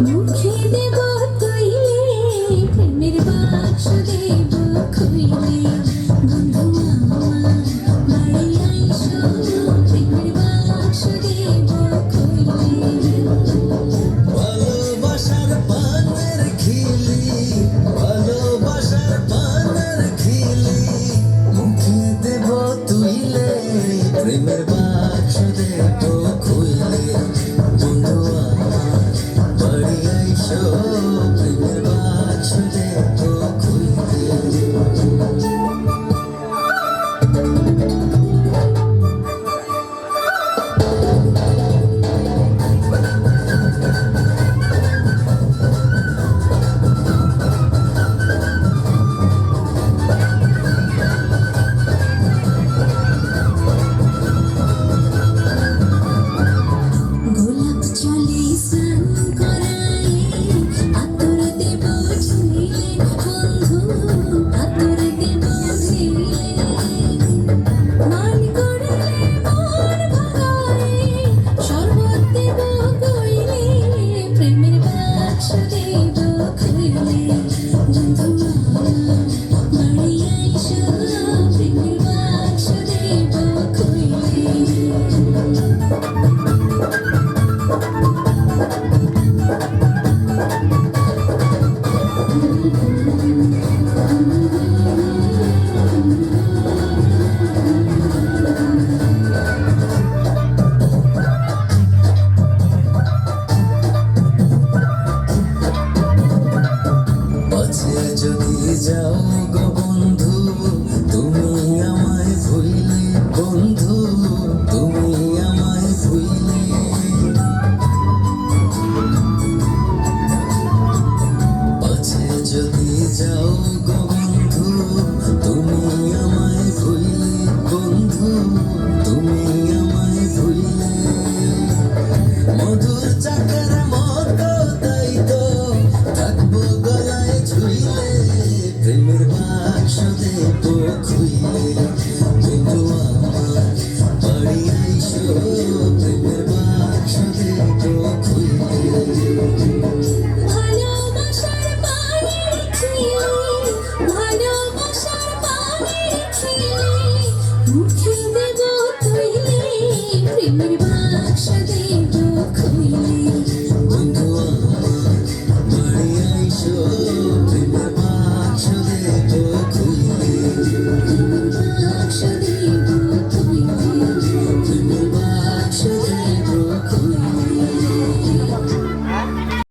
মুখে দেব তৈলে প্রেমের বাক্স দেব খুইলে বন্ধু আমার বাড়ি আইসো প্রেমের বাক্স দেব খুইলে ভালোবাসার পানের খিলি ভালোবাসার পানের খিলি মুখে দেব তুইলে প্রেমের বাক্স দেব খুইলে বন্ধু আমার বাড়ি আইসো প্রেমের বাক্স দেব খুইলে গোলাপ চলে স্নান করাই আতর দেব ঝুলে বন্ধু আতর দেব ঝুলে মান করলে মন ভাঙাই শরবত দেব কইলে প্রেমের বাক্স দেব খুইলে বন্ধু আমার বাড়ি আইসো প্রেমের বাক্স দেব খুইলে পাছে যদি যাও গো বন্ধু তুমি আমায় ভুইলে বন্ধু তুমি আমায় ভুইলে পাছে যদি যাও